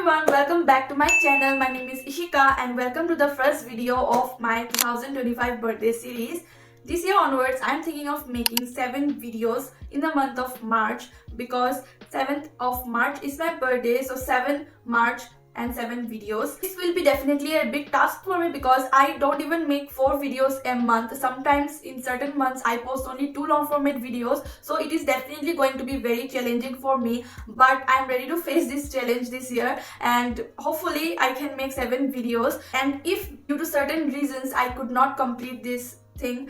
everyone, welcome back to my channel. My name is Ishika and welcome to the first video of my 2025 birthday series. This year onwards, I'm thinking of making 7 videos in the month of March because 7th of March is my birthday. So 7 March and 7 videos. This will be definitely a big task for me because I don't even make 4 videos a month. Sometimes in certain months I post only 2 long format videos, so it is definitely going to be very challenging for me, but I'm ready to face this challenge this year and hopefully I can make 7 videos. And if due to certain reasons I could not complete this thing,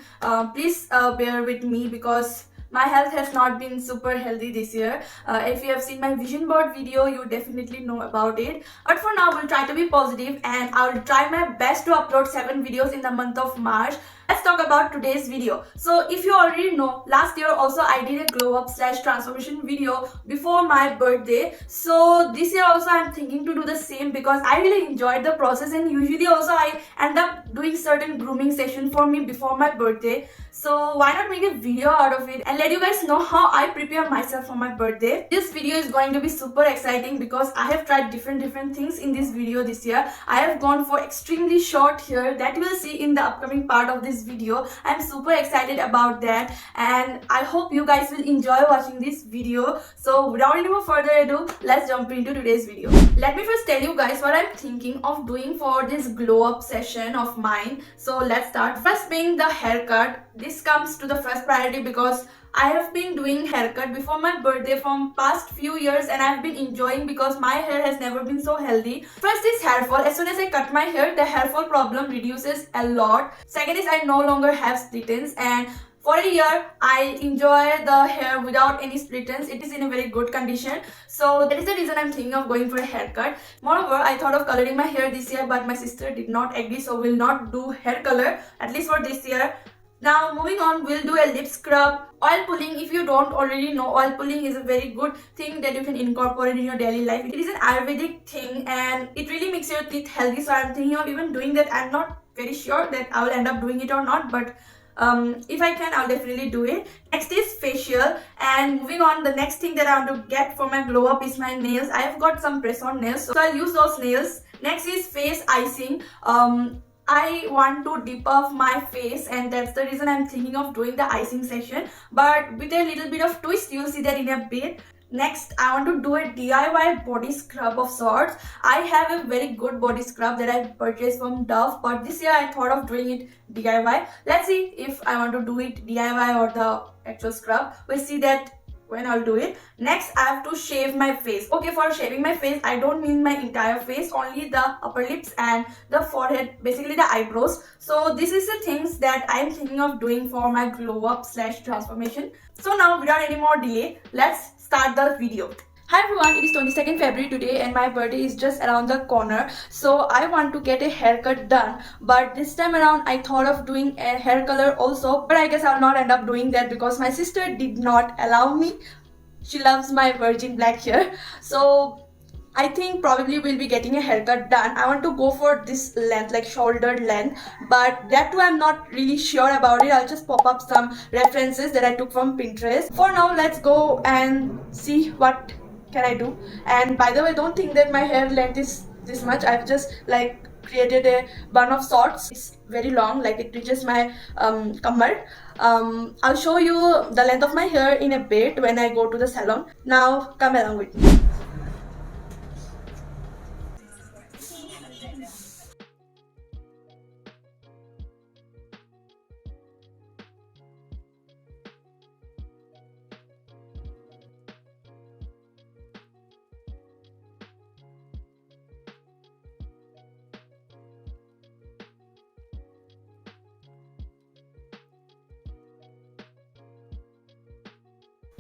please bear with me because my health has not been super healthy this year. If you have seen my vision board video, you definitely know about it. But for now, we'll try to be positive and I'll try my best to upload 7 videos in the month of March. Let's talk about today's video. So if you already know, last year also I did a glow up / transformation video before my birthday. So this year also I'm thinking to do the same because I really enjoyed the process, and usually also I end up doing certain grooming session for me before my birthday. So why not make a video out of it and let you guys know how I prepare myself for my birthday. This video is going to be super exciting because I have tried different things in this video this year. I have gone for extremely short hair that you will see in the upcoming part of this video. I'm super excited about that and I hope you guys will enjoy watching this video. So without any more further ado, let's jump into today's video. Let me first tell you guys what I'm thinking of doing for this glow up session of mine. So let's start. First being the haircut. This comes to the first priority because I have been doing haircut before my birthday from past few years and I've been enjoying because my hair has never been so healthy. First is hair fall. As soon as I cut my hair, the hair fall problem reduces a lot. Second is I no longer have split ends, and for a year I enjoy the hair without any split ends. It is in a very good condition. So that is the reason I'm thinking of going for a haircut. Moreover, I thought of coloring my hair this year, but my sister did not agree, so we'll not do hair color, at least for this year. Now moving on, we'll do a lip scrub. Oil pulling, if you don't already know, oil pulling is a very good thing that you can incorporate in your daily life. It is an Ayurvedic thing and it really makes your teeth healthy, so I'm thinking of even doing that. I'm not very sure that I will end up doing it or not, but if I can, I'll definitely do it. Next is facial, and moving on, the next thing that I want to get for my glow up is my nails. I've got some press on nails, so I'll use those nails. Next is face icing. I want to dip off my face and that's the reason I'm thinking of doing the icing session, but with a little bit of twist. You'll see that in a bit. Next, I want to do a DIY body scrub of sorts. I have a very good body scrub that I purchased from Dove, but this year I thought of doing it DIY. Let's see if I want to do it DIY or the actual scrub. We'll see that when I'll do it. Next, I have to shave my face. Okay, for shaving my face, I don't mean my entire face, only the upper lips and the forehead, basically the eyebrows. So this is the things that I'm thinking of doing for my glow up / transformation. So now without any more delay, let's start the video. Hi everyone, it is 22nd February today and my birthday is just around the corner. So I want to get a haircut done, but this time around I thought of doing a hair color also, but I guess I'll not end up doing that because my sister did not allow me. She loves my virgin black hair. So I think probably we'll be getting a haircut done. I want to go for this length, like shoulder length, but that too I'm not really sure about it. I'll just pop up some references that I took from Pinterest. For now, let's go and see what can I do. And by the way, don't think that my hair length is this much. I've just like created a bun of sorts. It's very long, like it reaches my kamar. I'll show you the length of my hair in a bit when I go to the salon. Now come along with me.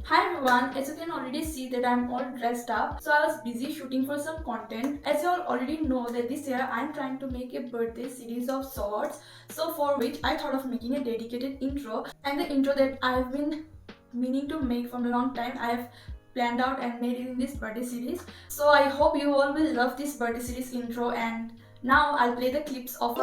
Hi everyone, as you can already see that I'm all dressed up. So I was busy shooting for some content. As you all already know that this year I'm trying to make a birthday series of sorts. So for which I thought of making a dedicated intro, and the intro that I've been meaning to make from a long time, I've planned out and made it in this birthday series. So I hope you all will love this birthday series intro, and now I'll play the clips of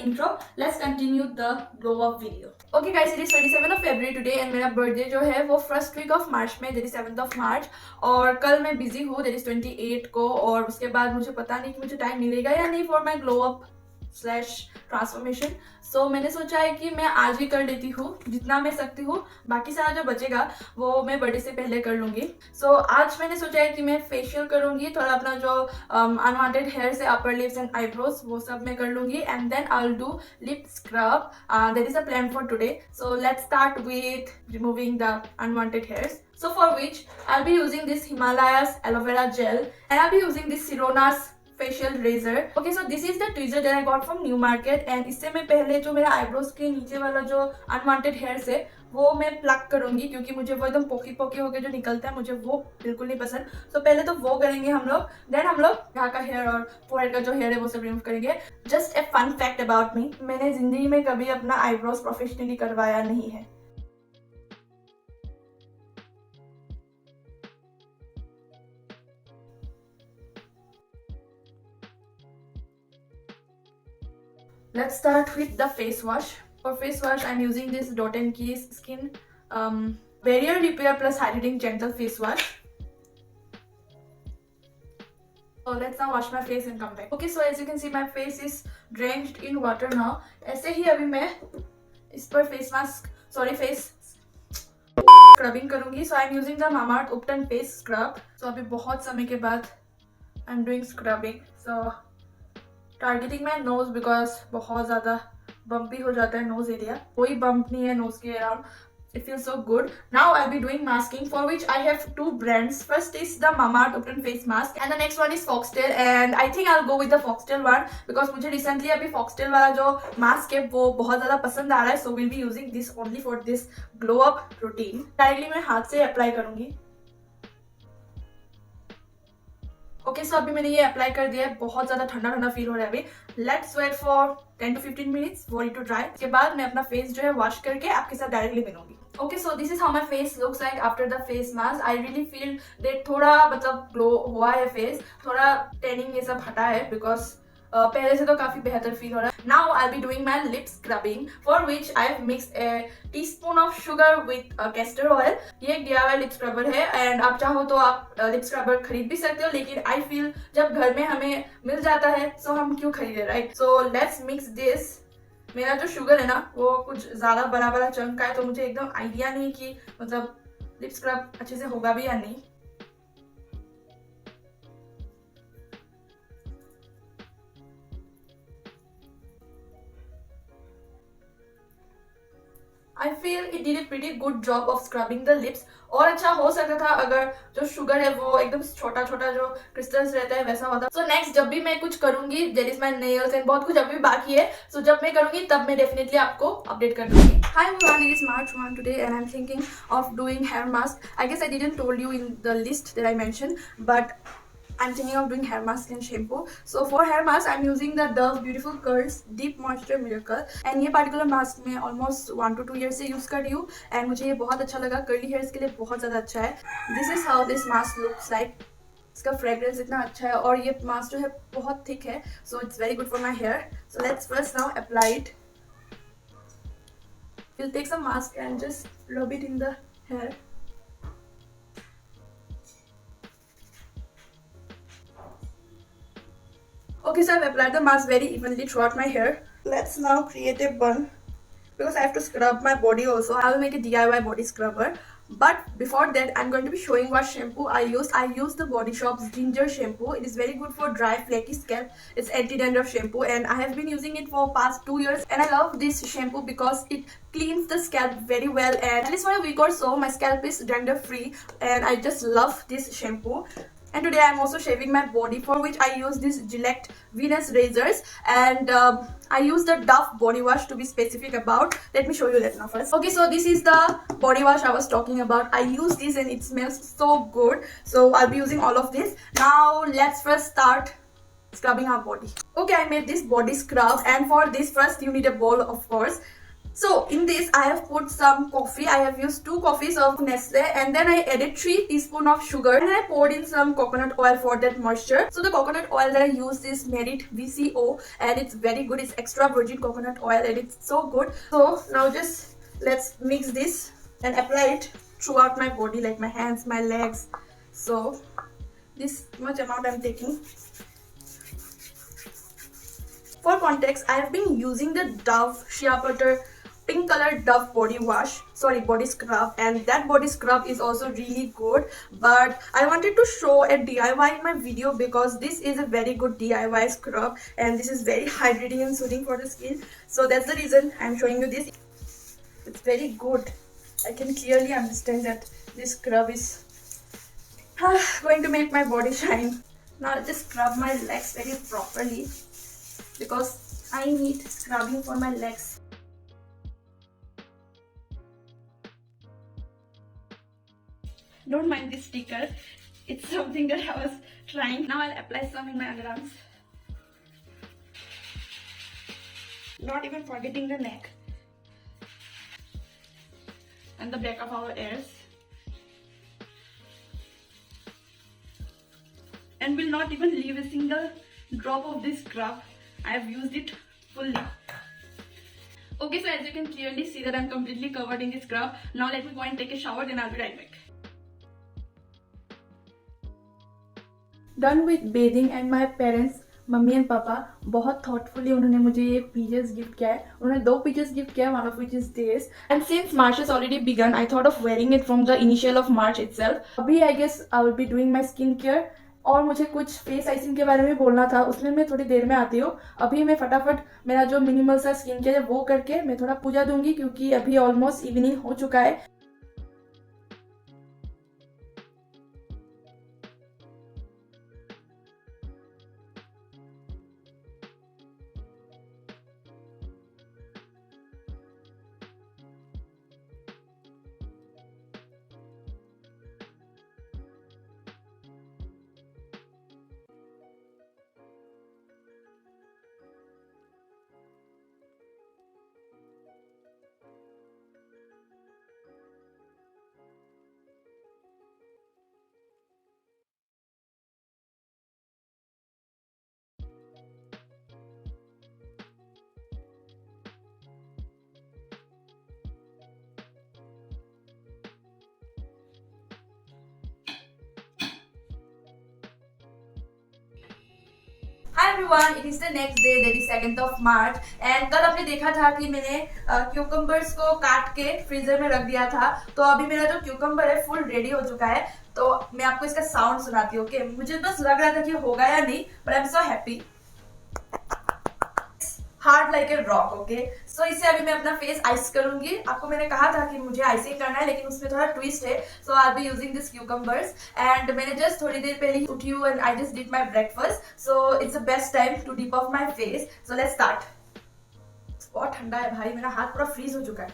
intro. Let's continue the glow up video. Okay guys, it is 27th of February today and मेरा birthday जो है वो first week of March में, that is 7th of March. और कल मैं busy हूँ, that is 28 को, और उसके बाद मुझे पता नहीं कि मुझे time मिलेगा या नहीं for my glow up / transformation. So मैंने सोचा है कि मैं आज ही कर लेती हूँ जितना मैं सकती हूँ, बाकी सारा जो बचेगा वो मैं बर्थडे से पहले कर लूंगी. सो आज मैंने सोचा है कि मैं फेशियल करूंगी, थोड़ा अपना जो अनवांटेड हेयर से अपर लिप्स एंड आईब्रोज वो सब मैं कर लूंगी, and then I will do lip scrub. That is a plan for today. So let's start with removing the unwanted hairs. So for which I'll be using this Himalayas aloe vera gel and I'll be using this Sirona's facial razor. Okay, so this is the tweezer that I got from New Market and इससे मैं पहले जो मेरा eyebrows के नीचे वाला जो unwanted hairs है वो मैं प्लग करूंगी, क्योंकि मुझे वो एकदम पोकी पोकी होकर जो निकलता है मुझे वो बिल्कुल नहीं पसंद. तो पहले तो वो करेंगे हम लोग, देन हम लोग यहाँ का हेयर और फोरहेड का जो हेयर है वो सब रिमूव करेंगे. Just a fun fact about me, मैंने जिंदगी में कभी अपना आईब्रोज प्रोफेशनली करवाया नहीं है. Let's start with the face wash. For face wash, I'm using this Dot & Key Skin Barrier Repair Plus Hydrating Gentle Face Wash. So let's now wash my face and come back. Okay, so as you can see, my face is drenched in water now. ऐसे ही अभी मैं इस पर face scrubbing करूँगी. So I'm using the Mamaearth Upton Face Scrub. So अभी बहुत समय के बाद I'm doing scrubbing. So targeting my nose because बहुत ज़्यादा बम्पी हो जाता है नोज एरिया. कोई बम्प नहीं है नोज के around. It feels so good. Now I'll be doing masking, for which I have two brands. First is the Mamaearth Upton face mask and the next one is Foxtail, and I think I'll go with the Foxtail one because मुझे recently अभी Foxtail वाला जो mask है वो बहुत ज़्यादा पसंद आ रहा है. So we'll be using this only for this glow up routine. Directly मैं हाथ से अप्लाई करूँगी. ओके, सो अभी मैंने ये अप्लाई कर दिया है. बहुत ज्यादा ठंडा ठंडा फील हो रहा है अभी. Let's wait for 10 to 15 minutes for it to dry. उसके बाद मैं अपना फेस जो है वॉश करके आपके साथ डायरेक्टली मिलूंगी. Okay, so this is how my face looks like after the face mask. I really feel that थोड़ा मतलब ग्लो हुआ है फेस, थोड़ा टैनिंग ये सब हटा है बिकॉज पहले से तो काफी बेहतर फील हो रहा है. Now I be doing my lip scrubbing, for which I have mixed A teaspoon of sugar with castor oil. ये एक DIY लिप स्क्रबर है एंड आप चाहो तो आप लिप स्क्रबर खरीद भी सकते हो, लेकिन आई फील जब घर में हमें मिल जाता है सो हम क्यों खरीदे, right. So let's mix this. मेरा जो शुगर है ना वो कुछ ज्यादा बड़ा बड़ा चंक का है, तो मुझे एकदम आइडिया नहीं कि मतलब लिप स्क्रब अच्छे से होगा भी या नहीं. I feel it did a pretty good job of scrubbing the lips. और अच्छा हो सकता था अगर जो शुगर है वो एकदम छोटा छोटा जो क्रिस्टल्स रहता है वैसा होता. सो नेक्स्ट जब भी मैं कुछ करूंगी, there is my nails and बहुत कुछ अभी बाकी है, सो जब मैं करूंगी तब मैं डेफिनेटली आपको अपडेट कर दूंगी. Hi everyone, it is March 1 today and I'm thinking of doing hair mask. I guess I didn't told you in the list that I mentioned, but I'm thinking of doing hair mask and shampoo. So for hair mask, I'm using the Dove Beautiful Curls Deep Moisture Miracle. And ये particular mask मैं almost 1 to 2 years से use कर रही हूँ and मुझे ये बहुत अच्छा लगा. कर्ली हेयर्स के लिए बहुत ज़्यादा अच्छा है. This is how this mask looks like. इसका fragrance इतना अच्छा है और ये mask जो है बहुत thick है, so it's very good for my hair. So let's first now apply it. We'll take some mask and just rub it in the hair. Okay, so I've applied the mask very evenly throughout my hair. Let's now create a bun because I have to scrub my body also. I will make a DIY body scrubber. But before that, I'm going to be showing what shampoo I used. I used the Body Shop's Ginger Shampoo. It is very good for dry, flaky scalp. It's anti-dandruff shampoo and I have been using it for past 2 years. And I love this shampoo because it cleans the scalp very well. And at least for a week or so, my scalp is dandruff free. And I just love this shampoo. And today I'm also shaving my body, for which I use these Gillette Venus razors, and I use the Dove body wash to be specific about. Let me show you that now first. Okay, so this is the body wash I was talking about. I use this and it smells so good. So I'll be using all of this. Now let's first start scrubbing our body. Okay, I made this body scrub, and for this first you need a bowl, of course. So in this I have put some coffee. I have used 2 coffees of Nestle, and then I added 3 teaspoons of sugar, and I poured in some coconut oil for that moisture. So the coconut oil that I used is Merit VCO, and it's very good. It's extra virgin coconut oil and it's so good. So now just let's mix this and apply it throughout my body, like my hands, my legs. So this much amount I'm taking. For context, I have been using the Dove Shea Butter pink color Dove body scrub, and that body scrub is also really good. But I wanted to show a DIY in my video because this is a very good DIY scrub and this is very hydrating and soothing for the skin. So that's the reason I'm showing you this. It's very good. I can clearly understand that this scrub is going to make my body shine. Now I'll just scrub my legs very properly because I need scrubbing for my legs. Don't mind this sticker, it's something that I was trying. Now I'll apply some in my underarms. Not even forgetting the neck and the back of our ears. And will not even leave a single drop of this scrub. I have used it fully. Okay, so as you can clearly see that I'm completely covered in this scrub. Now let me go and take a shower, then I'll be right back. Done with bathing, and my parents, mummy and पापा बहुत thoughtfully उन्होंने मुझे ये PJs gift किया है. उन्होंने 2 PJs gift किया है, one of which is this. And since March has already begun, I thought of wearing it from the initial of March itself. अभी I guess I will be doing my skin care. और मुझे कुछ face icing के बारे में बोलना था, उसमें मैं थोड़ी देर में आती हूँ. अभी मैं फटाफट मेरा जो मिनिमल सा स्किन केयर है वो करके मैं थोड़ा पूजा दूंगी, क्योंकि अभी ऑलमोस्ट इवनिंग हो चुका है. Hi everyone, it is the next day, that is 2nd of March, and कल आपने देखा था कि मैंने क्यूकम्बर्स को काट के फ्रीजर में रख दिया था. तो अभी मेरा जो क्यूकम्बर है फुल रेडी हो चुका है. तो मैं आपको इसका साउंड सुनाती हूँ. ओके, मुझे बस लग रहा था कि होगा या नहीं, but I am so happy. Hard like a rock. Okay, so इससे अभी मैं अपना फेस आइस करूंगी. आपको मैंने कहा था कि मुझे आइसिंग करना है, लेकिन उसमें थोड़ा ट्विस्ट है. So I be using this cucumbers, and मैंने जस्ट थोड़ी देर पहले ही उठी हूँ and I just did my breakfast. So it's the best time to dip off my face. So let's start. बहुत ठंडा है भाई, मेरा हाथ पूरा फ्रीज हो चुका है.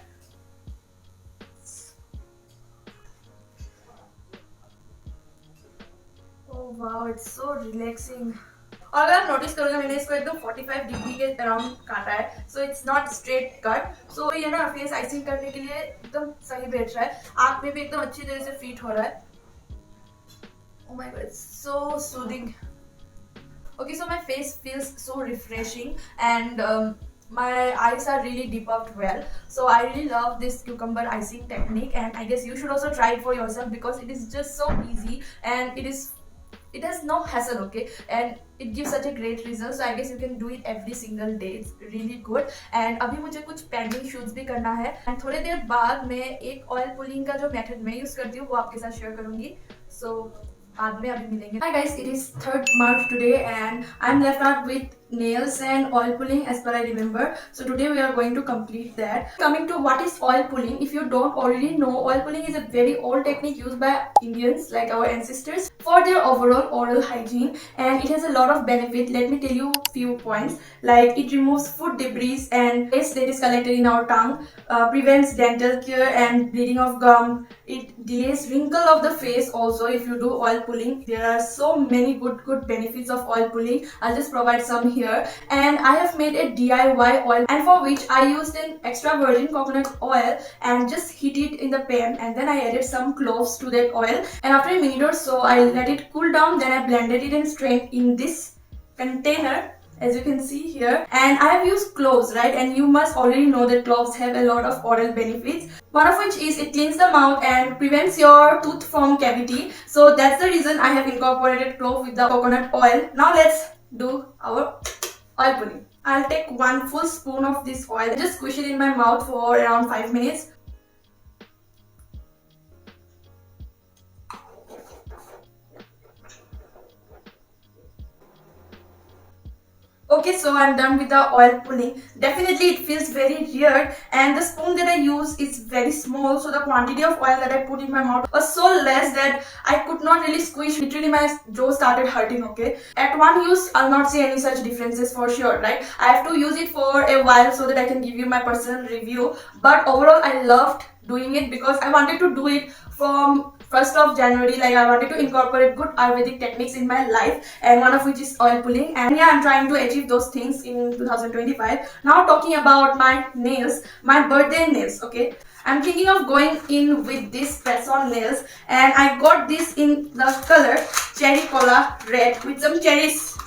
Oh wow, it's so relaxing. और अगर आप नोटिस करोगे, मैंने इसको एकदम 45 डिग्री के अराउंड काटा है. So it's not straight cut. So ये ना फेस आइसिंग करने के लिए एकदम सही बैठ रहा है. आंख में भी एकदम अच्छी तरह से फिट हो रहा है. Oh my God, it's so soothing. Okay, so my face feels so refreshing, and my eyes are really depuffed well. So I really love this cucumber icing technique, and I guess you should also try it for yourself because it is just so easy and it has no hassle. Okay, and it gives such a great result. So I guess you can do it every single day. It's really good. And अभी मुझे कुछ pending shoots भी करना है, and थोड़ी देर बाद मैं एक ऑयल पुलिंग का जो मेथड मैं यूज करती हूँ वो आपके साथ शेयर करूंगी. So बाद में अभी मिलेंगे. Hi guys, it is 3rd March today, and I'm left out with nails and oil pulling as per I remember. So today we are going to complete that. Coming to what is oil pulling, if you don't already know, oil pulling is a very old technique used by Indians, like our ancestors, for their overall oral hygiene, and it has a lot of benefit. Let me tell you few points. Like, it removes food debris and waste that is collected in our tongue, prevents dental care and bleeding of gum. It delays wrinkle of the face also if you do oil pulling. There are so many good benefits of oil pulling. I'll just provide some here, and I have made a DIY oil, and for which I used an extra virgin coconut oil and just heat it in the pan, and then I added some cloves to that oil, and after a minute or so I let it cool down. Then I blended it and strained in this container, as you can see here. And I have used cloves, right? And you must already know that cloves have a lot of oral benefits, one of which is it cleans the mouth and prevents your tooth from cavity. So that's the reason I have incorporated clove with the coconut oil. Now let's do our oil pulling. I'll take 1 full spoon of this oil and just squish it in my mouth for around 5 minutes. Okay, so I'm done with the oil pulling. Definitely it feels very weird, and the spoon that I use is very small, so the quantity of oil that I put in my mouth was so less that I could not really squish. Literally my jaw started hurting, okay. At one use, I'll not see any such differences for sure, right? I have to use it for a while so that I can give you my personal review. But overall, I loved doing it because I wanted to do it from 1st of January. Like, I wanted to incorporate good Ayurvedic techniques in my life, and one of which is oil pulling. And yeah, I'm trying to achieve those things in 2025. Now talking about my nails, my birthday nails, okay. I'm thinking of going in with this press-on nails, and I got this in the color Cherry Cola Red with some cherries.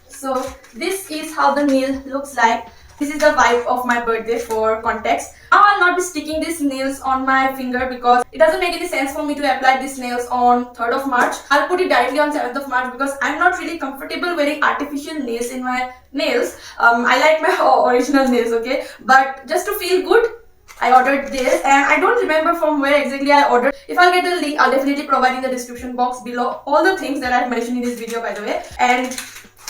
So this is how the nail looks like. This is the vibe of my birthday for context. Now I'll not be sticking these nails on my finger because it doesn't make any sense for me to apply these nails on 3rd of March. I'll put it directly on 7th of March because I'm not really comfortable wearing artificial nails in my nails. I like my original nails, okay? But just to feel good, I ordered this, and I don't remember from where exactly I ordered. If I'll get the link, I'll definitely provide in the description box below all the things that I've mentioned in this video, by the way. And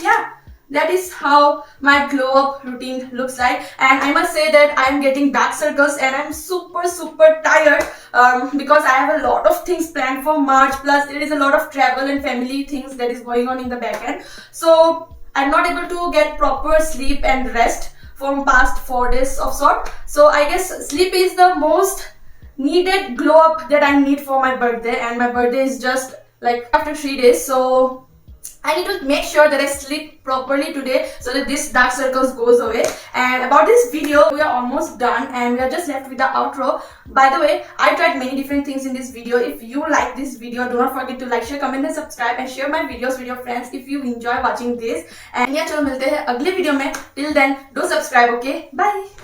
yeah, that is how my glow up routine looks like. And I must say that I'm getting dark circles and I'm super tired because I have a lot of things planned for March, plus there is a lot of travel and family things that is going on in the back end. So I'm not able to get proper sleep and rest from past 4 days of sort. So I guess sleep is the most needed glow up that I need for my birthday, and my birthday is just like after 3 days. So I need to make sure that I sleep properly today so that this dark circles goes away. And about this video, we are almost done and we are just left with the outro. By the way, I tried many different things in this video. If you like this video, do not forget to like, share, comment and subscribe, and share my videos with your friends if you enjoy watching this. And yeah, चलो मिलते हैं अगले video में. Till then, do subscribe, okay? Bye.